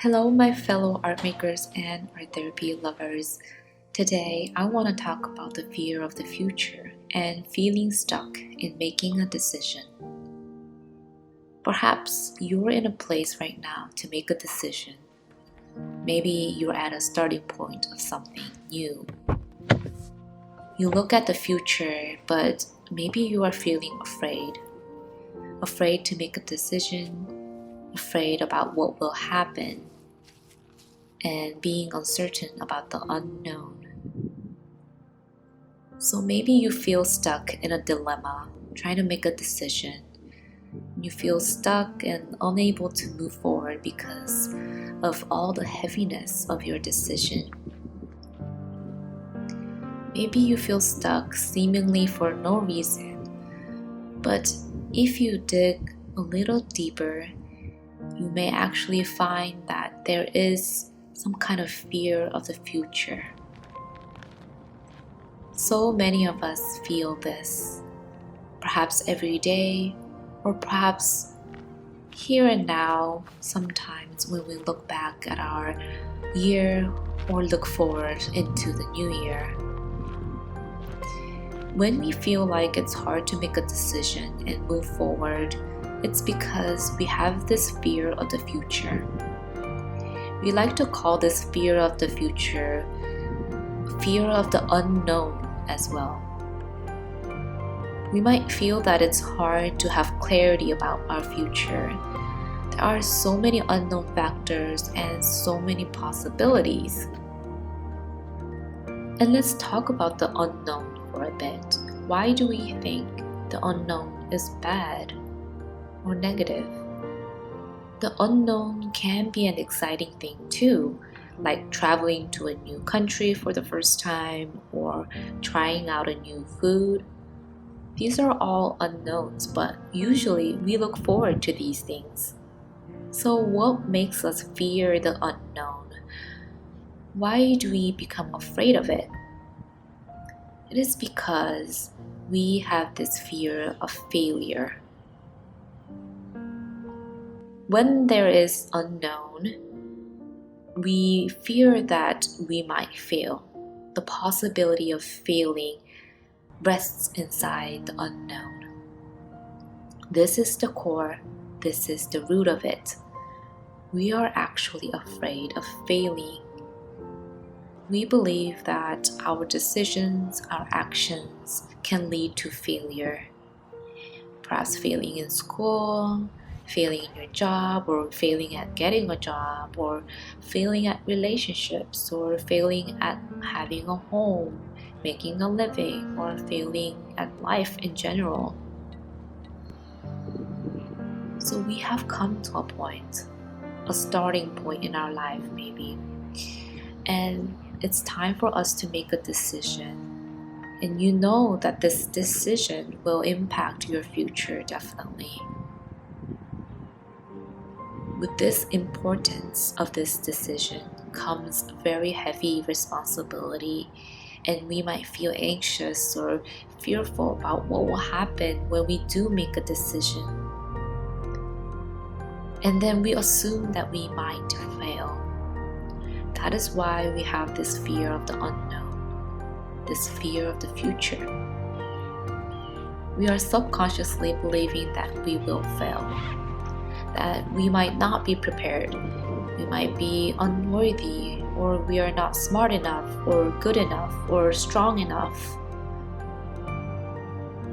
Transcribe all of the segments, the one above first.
Hello, my fellow art makers and art therapy lovers. Today, I want to talk about the fear of the future and feeling stuck in making a decision. Perhaps you're in a place right now to make a decision. Maybe you're at a starting point of something new. You look at the future, but maybe you are feeling afraid. Afraid to make a decision, afraid about what will happen, and being uncertain about the unknown. So maybe you feel stuck in a dilemma, trying to make a decision. You feel stuck and unable to move forward because of all the heaviness of your decision. Maybe you feel stuck seemingly for no reason, but if you dig a little deeper, you may actually find that there is some kind of fear of the future. So many of us feel this, perhaps every day, or perhaps here and now, sometimes when we look back at our year or look forward into the new year. When we feel like it's hard to make a decision and move forward, it's because we have this fear of the future. We like to call this fear of the future fear of the unknown as well. We might feel that it's hard to have clarity about our future. There are so many unknown factors and so many possibilities. And let's talk about the unknown for a bit. Why do we think the unknown is bad or negative? The unknown can be an exciting thing too, like traveling to a new country for the first time or trying out a new food. These are all unknowns, but usually we look forward to these things. So what makes us fear the unknown? Why do we become afraid of it? It is because we have this fear of failure. When there is unknown, we fear that we might fail. The possibility of failing rests inside the unknown. This is the core, this is the root of it. We are actually afraid of failing. We believe that our decisions, our actions can lead to failure. Perhaps failing in school, failing in your job, or failing at getting a job, or failing at relationships, or failing at having a home, making a living, or failing at life in general. So we have come to a point, a starting point in our life maybe, and it's time for us to make a decision. And you know that this decision will impact your future definitely. With this importance of this decision comes very heavy responsibility, and we might feel anxious or fearful about what will happen when we do make a decision. And then we assume that we might fail. That is why we have this fear of the unknown, this fear of the future. We are subconsciously believing that we will fail, that we might not be prepared, we might be unworthy, or we are not smart enough, or good enough, or strong enough.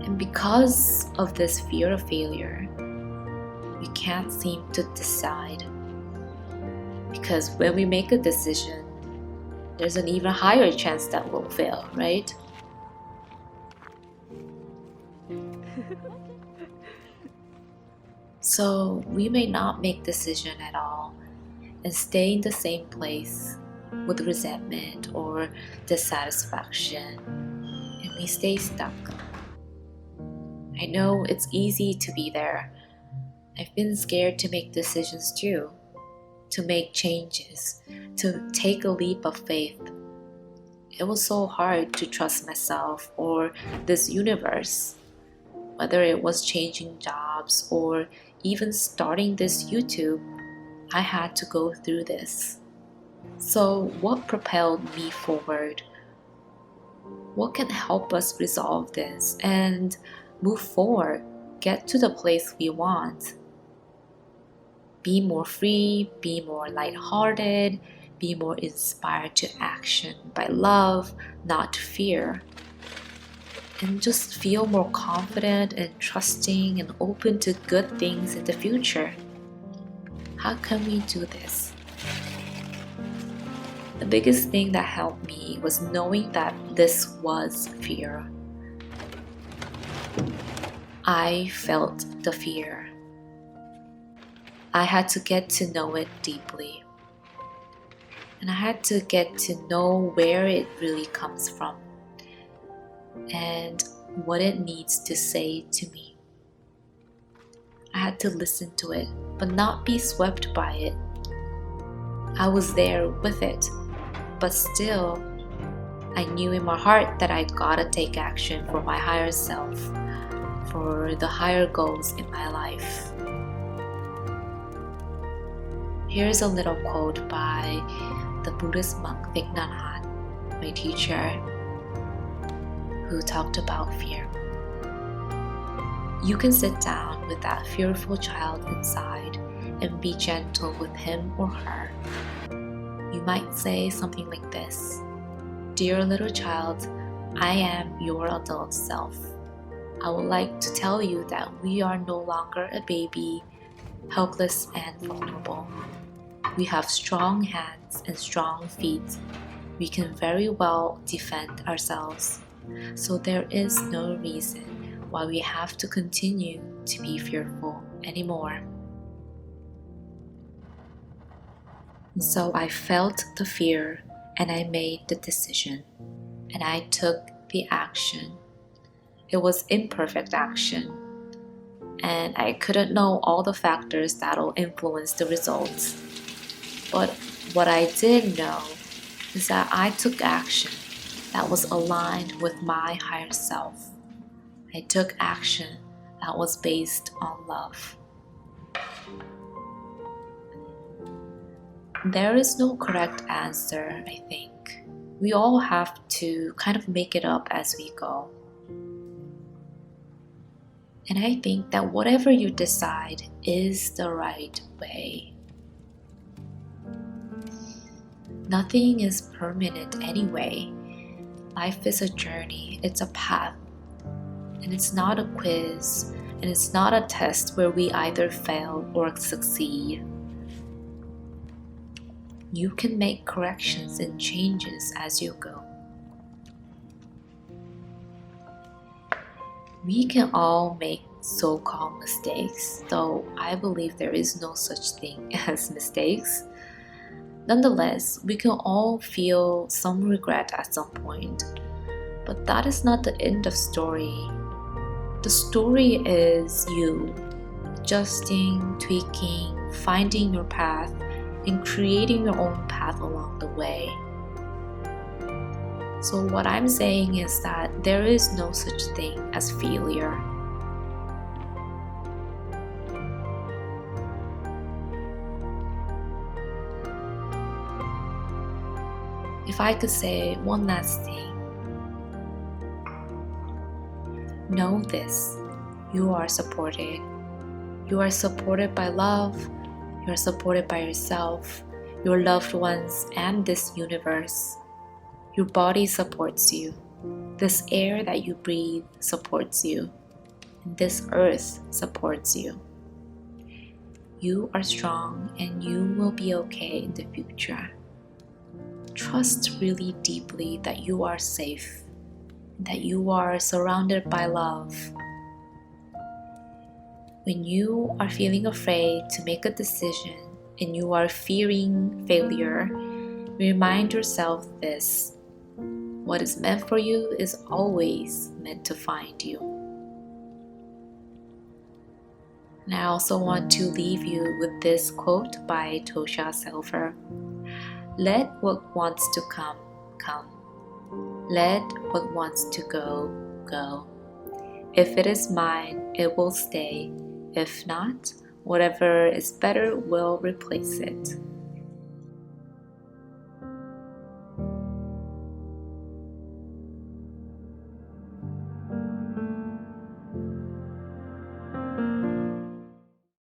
And because of this fear of failure, we can't seem to decide. Because when we make a decision, there's an even higher chance that we'll fail, right? So we may not make decision at all and stay in the same place with resentment or dissatisfaction, and we stay stuck. I know it's easy to be there. I've been scared to make decisions too, to make changes, to take a leap of faith. It was so hard to trust myself or this universe, whether it was changing jobs or even starting this YouTube. I had to go through this. So what propelled me forward? What can help us resolve this and move forward, get to the place we want? Be more free, be more lighthearted, be more inspired to action by love, not fear. And just feel more confident and trusting and open to good things in the future. How can we do this? The biggest thing that helped me was knowing that this was fear. I felt the fear. I had to get to know it deeply. And I had to get to know where it really comes from and what it needs to say to me. I had to listen to it, but not be swept by it. I was there with it, but still, I knew in my heart that I gotta take action for my higher self, for the higher goals in my life. Here's a little quote by the Buddhist monk Thich Nhat Hanh, my teacher, who talked about fear. You can sit down with that fearful child inside and be gentle with him or her. You might say something like this: "Dear little child, I am your adult self. I would like to tell you that we are no longer a baby, helpless and vulnerable. We have strong hands and strong feet. We can very well defend ourselves. So there is no reason why we have to continue to be fearful anymore." And so I felt the fear and I made the decision and I took the action. It was imperfect action and I couldn't know all the factors that'll influence the results. But what I did know is that I took action that was aligned with my higher self. I took action that was based on love. There is no correct answer, I think. We all have to kind of make it up as we go. And I think that whatever you decide is the right way. Nothing is permanent anyway. Life is a journey, it's a path. And it's not a quiz, and it's not a test where we either fail or succeed. You can make corrections and changes as you go. We can all make so-called mistakes, though I believe there is no such thing as mistakes. Nonetheless, we can all feel some regret at some point, but that is not the end of story. The story is you adjusting, tweaking, finding your path, and creating your own path along the way. So what I'm saying is that there is no such thing as failure. If I could say one last thing, know this: you are supported. You are supported by love. You are supported by yourself, your loved ones, and this universe. Your body supports you. This air that you breathe supports you. And this earth supports you. You are strong and you will be okay in the future. Trust really deeply that you are safe, that you are surrounded by love. When you are feeling afraid to make a decision and you are fearing failure, remind yourself this: what is meant for you is always meant to find you. And I also want to leave you with this quote by Tosha Selfer: "Let what wants to come, come. Let what wants to go, go. If it is mine, it will stay. If not, Whatever is better will replace it.